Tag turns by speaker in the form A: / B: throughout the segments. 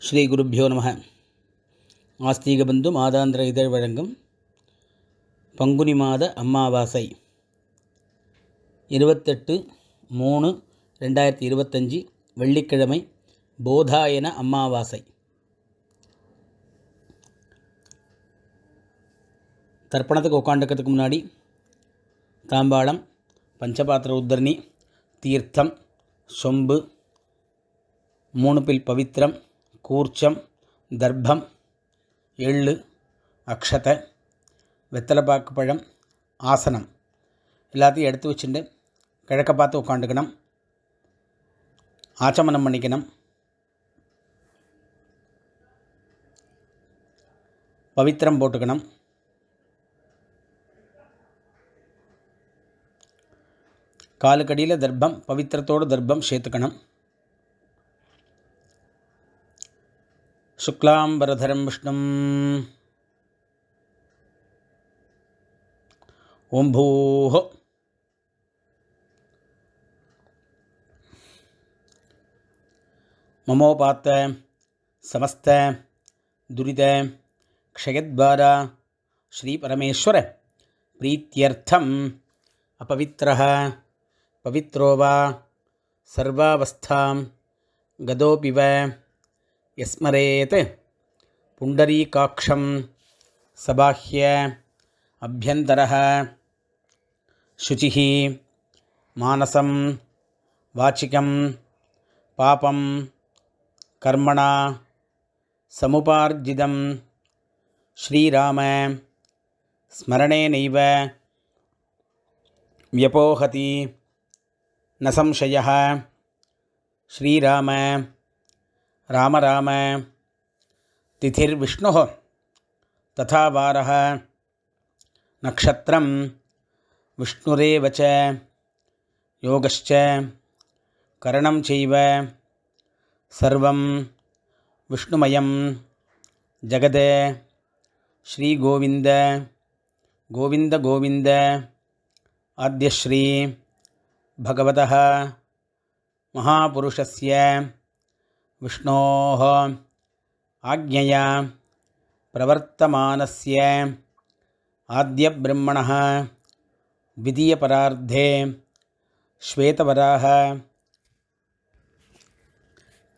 A: ஸ்ரீ குருப்பியோ நம. ஆஸ்தீகபந்து மாதாந்திர இதழ் வழங்கும் பங்குனி மாத அமாவாசை 28/3/2025 வெள்ளிக்கிழமை போதாயன அமாவாசை. தர்ப்பணத்துக்கு உட்காந்துக்கிறதுக்கு முன்னாடி தாம்பாளம், பஞ்சபாத்திர உத்தரணி, தீர்த்தம், சொம்பு, 3 பில் பவித்திரம், கூர்ச்சம், தர்ப்பம், எள்ளு, அக்ஷதை, வெத்தலைப்பாக்கு பழம், ஆசனம் எல்லாத்தையும் எடுத்து வச்சுட்டு கிழக்க பார்த்து உட்காந்துக்கணும். ஆச்சமனம் பண்ணிக்கணும். பவித்திரம் போட்டுக்கணும். காலுக்கடியில் தர்ப்பம், பவித்திரத்தோடு தர்ப்பம் சேர்த்துக்கணும். சுக்லாம்பரதரம் விஷ்ணும் ஓம் பூஹோ மமோபாத்த சமஸ்த துரித க்ஷயத்வாரா ஸ்ரீ பரமேஸ்வர பிரீத்யர்த்தம் அபவித்ரஹ பவித்ரோ வா சர்வாவஸ்தாம் கதோபிவ யஸ்மரேத் புண்டரீகாக்ஷம் சபாஹ்ய அப்யந்தரஹ சுசிஹி மானசம் வாச்சிகம் பாபம் கர்மணா சமுபார்ஜிதம் ஸ்ரீராம ஸ்மரணேனைவ வியபோஹதி ந சம்சயः. ஸ்ரீராம ராம ராம திதிர்விஷ்ணுः ததா வாரः நக்ஷத்ரம் விஷ்ணுரேவ ச யோகஸ்ச கரணம் செய்வ சர்வம் விஷ்ணுமயம் ஜகத். ஸ்ரீ கோவிந்த கோவிந்த கோவிந்த ஆத்யஸ்ரீ பகவதः மகாபுருஷஸ்ய விஷ்ணோः ஆக்ஞயா பிரவர்த்தமானஸ்ய ஆத்யப்ரம்மணः த்விதீயபரார்த்தே ஸ்வேதவராஹ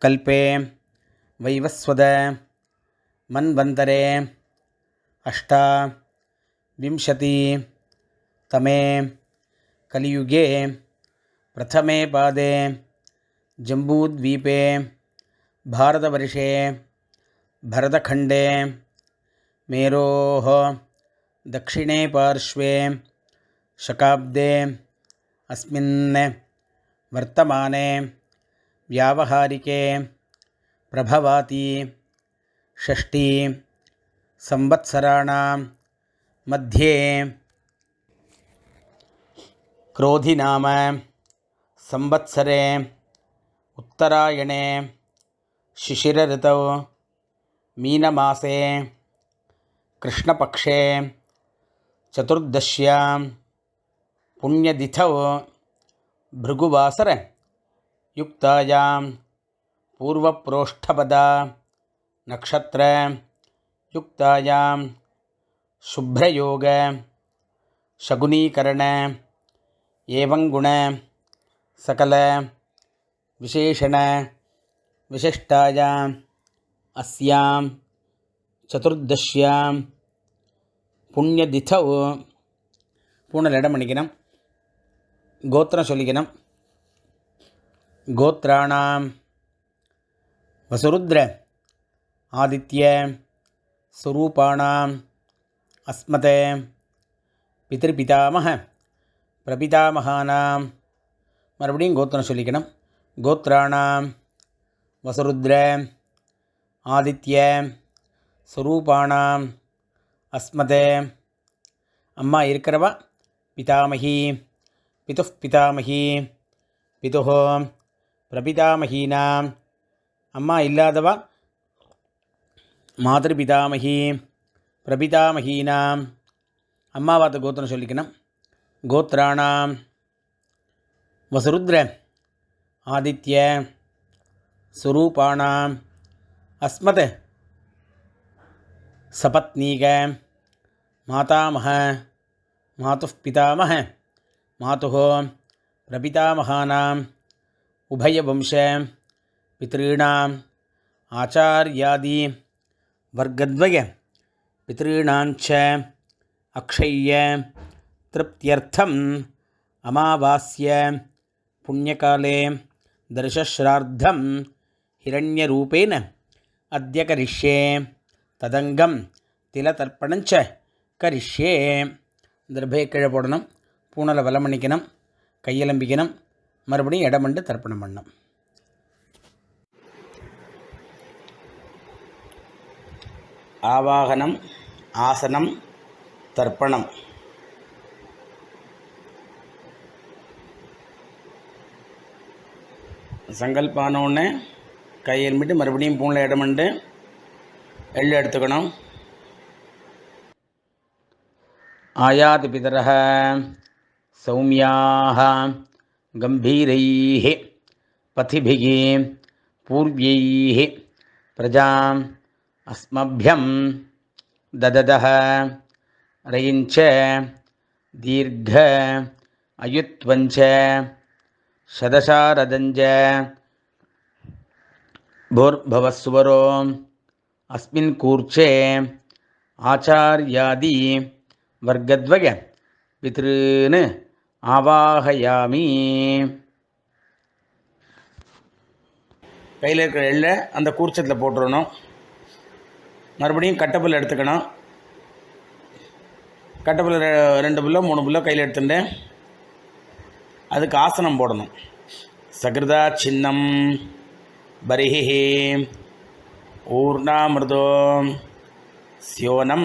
A: கல்பே வைவஸ்வத மன்வந்தரே அஷ்டாவிம்சதி தமே கலியுகே பிரதமே பாதே ஜம்பூத்வீபே பாரதவர்ஷே பரதखण्डे मेरोः दक्षिणे पार्श्वे शकाब्दे अस्मिन् वर्तमाने व्यावहारिके प्रभवाति 6 संवत्सराणां मध्ये क्रोधिनाम संवत्सरे उत्तरायणे शिशिरऋतौ मीनमासे कृष्णपक्षे चतुर्दश्यां पुण्यतिथौ भृगुवासर युक्तायां पूर्वप्रोष्ठपदा नक्षत्र युक्तायां शुभ्रयोग शकुनीकरण एवं गुण सकल विशेषण विशिष्टायां अस्यां चतुर्दश्यां पुण्यतिथौ பூனல் இடம் பண்ணிக்கணும். கோத்திரம் சொல்லிக்கணும். கோத்ராணாம் வசுருத்ர ஆதித்ய ஸ்வரூபாணாம் அஸ்மதே பிதர்பிதாமக பிரபிதாமகானாம். மறுபடியும் கோத்திரம் சொல்லிக்கணும். கோத்ராணாம் வசுருத்ர ஆதித்ய ஸ்வரூபாணாம் அஸ்மதே. அம்மா இருக்கிறவா பிதாமகி, பிதுः பிதாமகி, பிதுः பிரபிதாமகீனாம். அம்மா இல்லாதவா மாதృபிதாமகி, பிரபிதாமகீனாம். அம்மாவாத கோத்திரம் சொல்லிக்கணும். கோத்ராணாம் வசுருத்ர ஆதித்ய ஸ்வரூபாணாம் अस्मत् सपत्नीक मातामह मातुः पितामह मातुः प्रपितामहानाम् उभयवंश पितॄणाम् आचार्यादि वर्गद्वय पितॄणाञ्च अक्षय्य तृप्त्यर्थम् अमावास्य पुण्यकाले दर्शश्राद्धं हिरण्यरूपेण अद्य करिष्ये तदंगम तिलतर्पणञ्च करिष्ये. दर्भे कீழ போடணும், பூணலை வலம் பண்ணிக்கணும், கையெலம்பிக்கணும், மறுபடியும் இடமண்டு தர்ப்பணம் பண்ணணும். ஆவாகனம், ஆசனம், தர்ப்பணம். சங்கல்பானோடனே கையெலும்பிட்டு மறுபடியும் பூணில் இடமண்டு எள்ளு எடுத்துக்கணும். ஆயாதி பிதரஹ சௌமியாஹ கம்பீரைஹ பதிபிஹ பூர்வைஹ பிரஜாம் அஸ்மப்யம் தததஹ ரயிஞ்ச தீர்க்க அயுத்வஞ்ச சதசாரதஞ்ச भूर्भवस्वरो अस्मिन् कूर्चे आचार्यादि वर्गद्वय पितॄन् आवाहयामि. கையில் இருக்கிற எள்ளை அந்த கூர்ச்சத்தில் போட்டுடணும். மறுபடியும் கட்டப்புல் எடுத்துக்கணும். கட்டப்புல் 2 புல்லோ 3 புல்லோ கையில் எடுத்துட்டு அதுக்கு ஆசனம் போடணும். சகிருதா சின்னம் बरिः ऊर्णामृतो स्योनं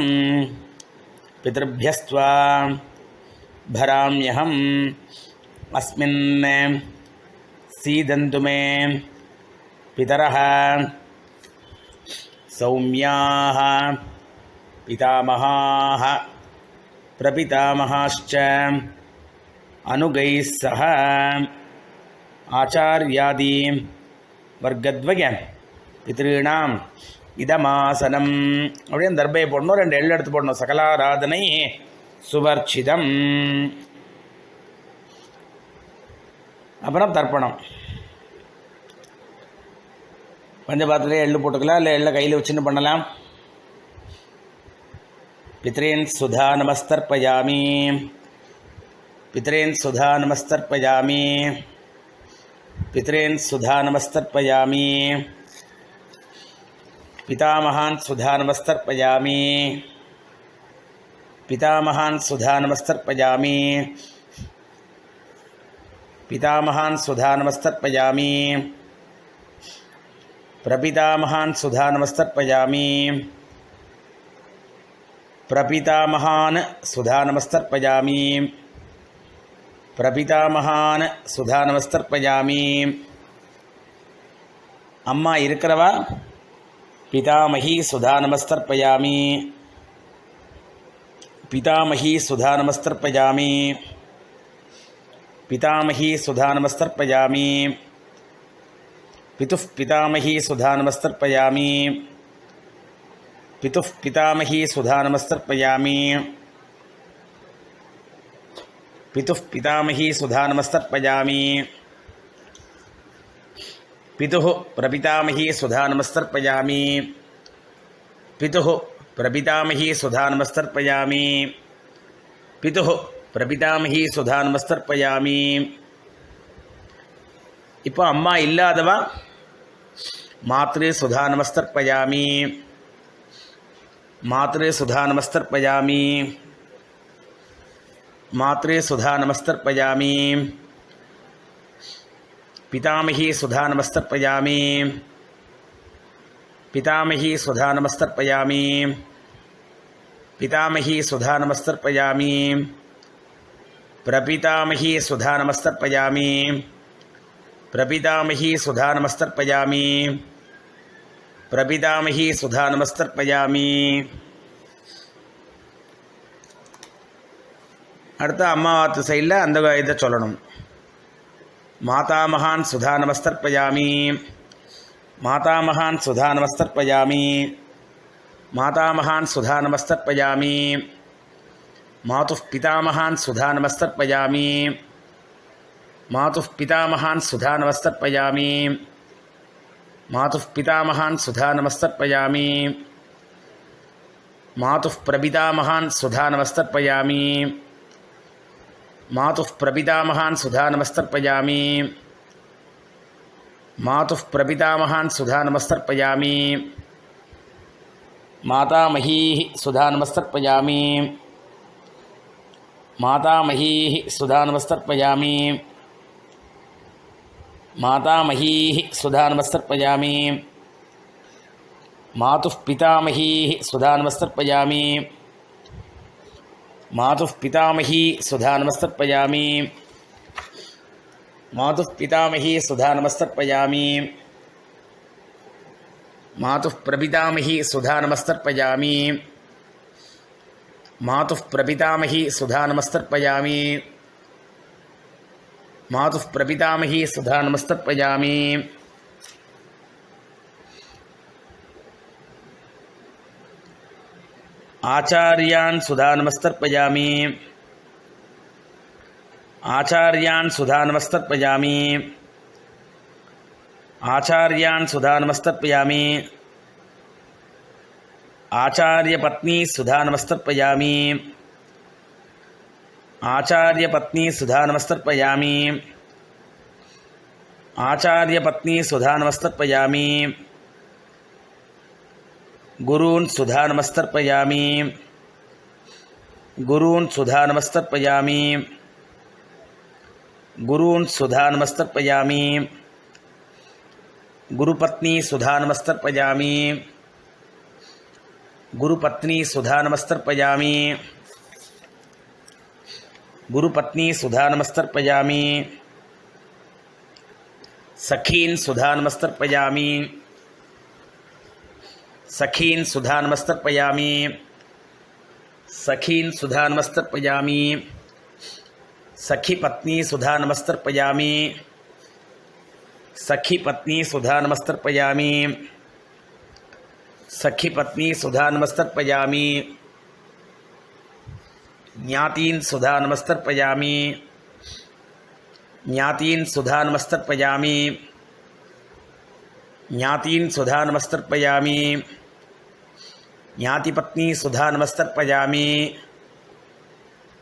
A: पितृभ्यस्त्वा भराम्यहम् अस्मिन् सीदन्तु मे पितरः सौम्याः पितामहाः प्रपितामहाश्च अनुगैः सह आचार्यादि वर्गद्वय पितॄणाम இதமாசனம். அப்படியே அந்த தர்பையை போடணும், 2 எள்ளு எடுத்து போடணும். சகலாராதனை சுவர்ச்சிதம். அப்புறம் தர்ப்பணம். பஞ்சபாத்திரத்திலே எள்ளு போட்டுக்கலாம், இல்லை எள்ளை கையில் வச்சுன்னு பண்ணலாம். பித்ரேன் சுதா நமஸ்தர்ப்பயாமி, பித்ரேன் சுதா நமஸ்தர்ப்பயாமி, पितरेन् सुधा नमस्तर्पयामि, पितामहान् सुधा नमस्तर्पयामि, पितामहान् सुधा नमस्तर्पयामि, पितामहान् सुधा नमस्तर्पयामि, प्रपितामहान् सुधा नमस्तर्पयामि, प्रपितामहान् सुधा नमस्तर्पयामि, प्रपितामहान् सुधा नमस्तर्पयामि. अम्मा इरुक्करवा पितामही सुधा नमस्तर्पयामि, पितामही सुधा नमस्तर्पयामि, पितामही सुधा नमस्तर्पयामि, पितुः पितामही सुधा नमस्तर्पयामि, पितुः पितामही सुधा नमस्तर्पयामि, पितुः पितामही सुधा नमस्तर्पयामि, पितुः प्रपितामही सुधा नमस्तर्पयामि, पितुः प्रपितामही सुधा नमस्तर्पयामि, पितुः प्रपितामही सुधा नमस्तर्पयामि. இப்போ அம்மா இல்லாதவா மாத்ரு சுதா நமஸ்தர்ப்பயாமி, मात्रे सुधा नमस्तर्पयामि, मात्रे सुधा नमस्तर्पयामि, पितामही सुधा नमस्तर्पयामि, पितामही सुधा नमस्तर्पयामि, पितामही सुधा नमस्तर्पयामि, प्रपितामही सुधा नमस्तर्पयामि, प्रपितामही सुधा नमस्तर्पयामि, प्रपितामही सुधा नमस्तर्पयामि. அடுத்த அம்மாவாத்து சைடில் அந்த இதை சொல்லணும். மாதாமகான் சுதா நமஸ்தர்ப்பயாமி, मातामहान् सुधानमस्तर्पयामि मातामहान् सुधानमस्तर्पयामि मातुः पितामहान् सुधानमस्तर्पयामि मातुः पितामहान् सुधानमस्तर्पयामि मातुः पितामहान् सुधानमस्तर्पयामि मातुः प्रपितामहान् सुधानमस्तर्पयामि मातुः प्रपितामहान् सुधानमस्तर्पयामि मातुः प्रपितामहान् सुधानमस्तर्पयामि मातामहीः सुधानमस्तर्पयामि मातामहीः सुधानमस्तर्पयामि मातामहीः सुधानमस्तर्पयामि मातुः पितामहीः सुधानमस्तर्पयामि मातुः पितामही सुधानमस्तर्पयामि मातुः पितामही सुधानमस्तर्पयामि मातुः प्रपितामही सुधानमस्तर्पयामि मातुः प्रपितामही सुधानमस्तर्पयामि मातुः प्रपितामही सुधानमस्तर्पयामि आचार्यान् सुधानमस्तर्पयामि आचार्यान् सुधानमस्तर्पयामि आचार्यान् सुधानमस्तर्पयामि आचार्यपत्नी सुधानमस्तर्पयामि आचार्यपत्नी सुधानमस्तर्पयामि आचार्यपत्नी सुधानमस्तर्पयामि गुरून् सुधानमस्तर्पयामि गुरून् सुधानमस्तर्पयामि गुरून् सुधानमस्तर्पयामि गुरुपत्नी सुधानमस्तर्पयामि गुरुपत्नी सुधानमस्तर्पयामि गुरुपत्नी सुधानमस्तर्पयामि सखीन् सुधानमस्तर्पयामि सखीन् सुधानमस्तर्पयामि सखीन् सुधानमस्तर्पयामि सखीपत्नी सुधानमस्तर्पयामि सखीपत्नी सुधानमस्तर्पयामि सखीपत्नी सुधानमस्तर्पयामि ज्ञातीन् सुधानमस्तर्पयामि ज्ञातीन् सुधानमस्तर्पयामि ज्ञातीन् सुधानमस्तर्पयामि ज्ञातिपत्नी सुधानमस्तर्पयामि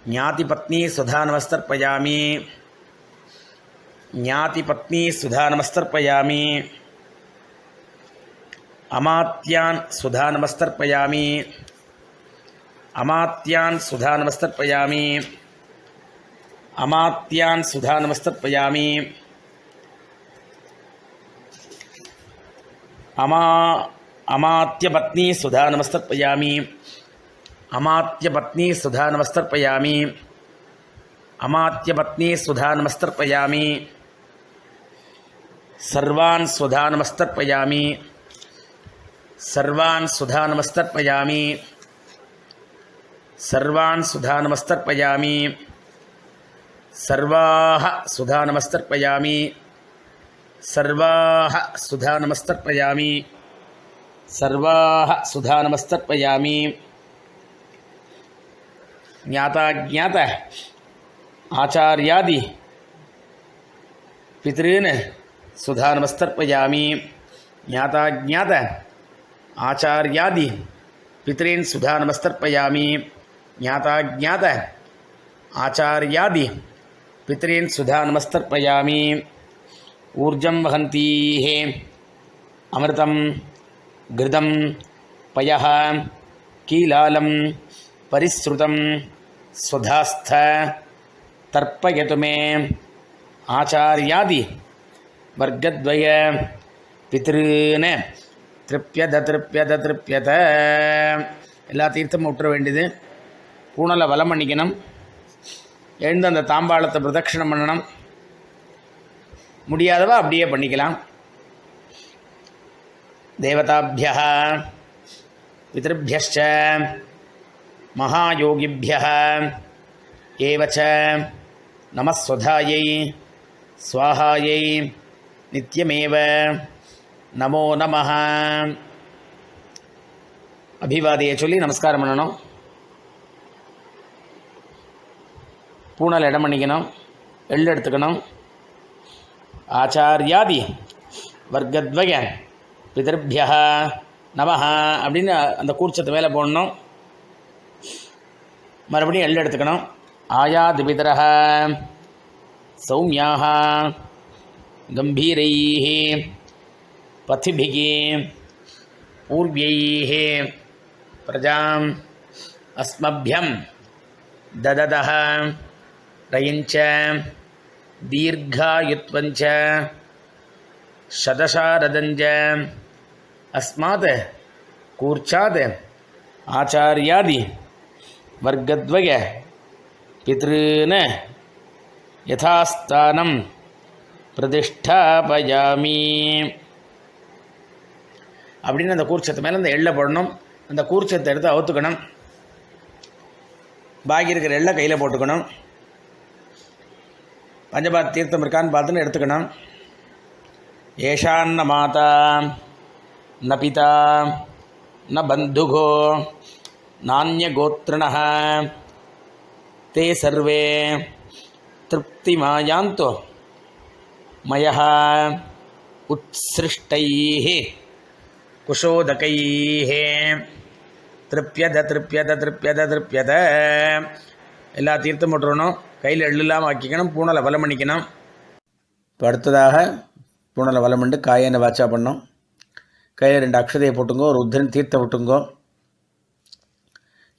A: ज्ञातिपत्नी सुधानमस्तर्पयामि ज्ञातिपत्नी सुधानमस्तर्पयामि अमात्यान् सुधानमस्तर्पयामि अमात्यान् सुधानमस्तर्पयामि अमात्यान् सुधानमस्तर्पयामि अमात्यपत्नी सुधानमस्तर्पयामि अमात्यपत्नी सुधानमस्तर्पयामि अमात्यपत्नी सुधानमस्तर्पयामि सर्वान् सुधानमस्तर्पयामि सर्वान् सुधानमस्तर्पयामि सर्वान् सुधानमस्तर्पयामि सर्वाः सुधानमस्तर्पयामि सर्वाः सुधानमस्तर्पयामि सर्वाः सुधानमस्तर्पयामि ज्ञाताज्ञात आचार्यादि पितॄन् सुधानमस्तर्पयामि ज्ञाताज्ञात आचार्यादि पितॄन् सुधानमस्तर्पयामि ज्ञाताज्ञात आचार्यादि पितॄन् सुधानमस्तर्पयामि ऊर्जं वहन्तीः अमृतं घृतं पयः कीलालं परिसृतं स्वधास्थ तर्पयतु मे आचार्यादि वर्गद्वय पितॄन् திருப்பியத திருப்பியத திருப்பியத. எல்லா தீர்த்தமும் விட்டுற வேண்டியது. பூனலை வலம் பண்ணிக்கணும். எழுந்து அந்த தாம்பாளத்தை பிரதட்சிணம் பண்ணணும். முடியாதவா அப்படியே பண்ணிக்கலாம். தேவதாபியः பிதృभ्यश्च மகாயோகிभ्यः ஏவச்ச நமஸ்வதாயை ஸ்வாஹாயை நித்யமேவ நமோ நமஹ. அபிவாதியை சொல்லி நமஸ்காரம் பண்ணணும். பூனல் இடம் பண்ணிக்கணும். எள்ளு எடுத்துக்கணும். ஆச்சாரியாதி வர்க்கத்வய பிதர்பியா நமஹ அப்படின்னு அந்த கூர்ச்சத்து மேலே போடணும். மறுபடியும் எள்ளு எடுத்துக்கணும். ஆயாது பிதரஹ சௌமியாக கம்பீரைः பதிபிः பூர்வைः பிரஜாம் அஸ்மभ्यं ददतः रयञ्च दीर्घायुत्वञ्च शतशारदञ्च अस्मात् कूर्चात् आचार्यादि वर्गद्वय पितॄन् यथास्थानं பிரதிஷ்டாபயாமி அப்படின்னு அந்த கூர்ச்சத்து மேலே அந்த எள்ளை போடணும். அந்த கூர்ச்சத்தை எடுத்து அவுத்துக்கணும். பாக்கி இருக்கிற எள்ளை கையில் போட்டுக்கணும். பஞ்சபாத் தீர்த்தம் இருக்கான்னு பார்த்துன்னு எடுத்துக்கணும். ஏஷான்ன மாதா ந பிதா ந பந்துகோ நானிய கோத்ரணः தே சர்வே திருப்திமாயாந்தோ மயः உத்ஸ்ருஷ்டைः குஷோதகைः திருப்யத திருப்யத திருப்யத திருப்யத. எல்லா தீர்த்தம் போட்டுருணும். கையில் எள்ளு இல்லாமல் ஆக்கிக்கணும். பூனலை வலம் பண்ணிக்கணும். இப்போ அடுத்ததாக பூனலை வலம் பண்ணி காயனை வாச்சா பண்ணோம். கையில் 2 அக்ஷதையை போட்டுங்கோ. ஒரு உத்தரன் தீர்த்தம் விட்டுங்கோ.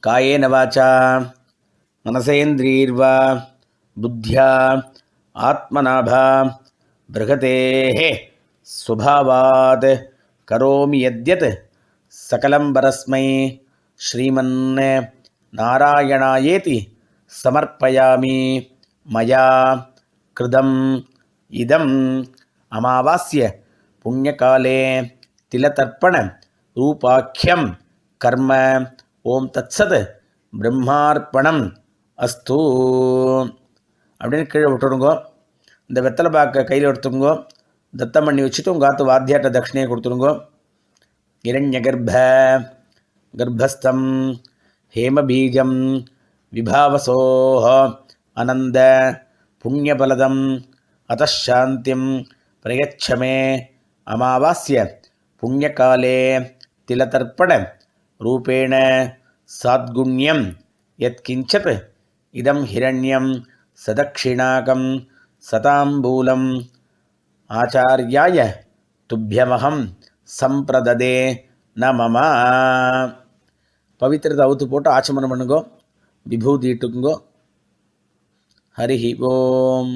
A: காயேன வாச்சா மனசேந்திரீர்வா புத்தியா ஆத்மநாபா பிருகதேஹ ஸ்வபாவாத் கரோமி யத்யத் சகலம் பரஸ்மை ஸ்ரீமன் நாராயணாயேதி சமர்ப்பயாமி மயா கிருதம் இதம் அமாவாஸ்ய புண்ணியகாலே திலதர்ப்பண ரூபாக்கியம் கர்ம ஓம் தத்சத் பிரம்மார்ப்பணம் அஸ்து அப்படின்னு கீழே விட்டுடுங்கோ. இந்த வெத்தலை பாக்க கையில் எடுத்துங்கோ. தத்தம் பண்ணி வச்சுட்டு உங்கள் காத்து வாத்தியாட்ட தட்சிணையை கொடுத்துருங்கோ. இரண்ய கர்ப்பஸ்தம் ஹேமபீஜம் விபாவசோஹ அனந்த புண்ணியபலதம் அதாந்தியம் பிரயச்சமே அமாவாஸ்ய புண்ணியகாலே திலதர்ப்பண ரூபேண சாத்குண்யம் யத்கிஞ்சத் இதம் ஹிரண்யம் சதக்ஷிணாகம் சதாம்பூலம் ஆச்சார்யாய துப்பியமகம் சம்பிரததே ந மம. பவித்திரத்தை அவுத்து போட்டு ஆச்சமனம் பண்ணுங்கோ. விபூதி இட்டுக்குங்கோ. ஹரி ஓம்.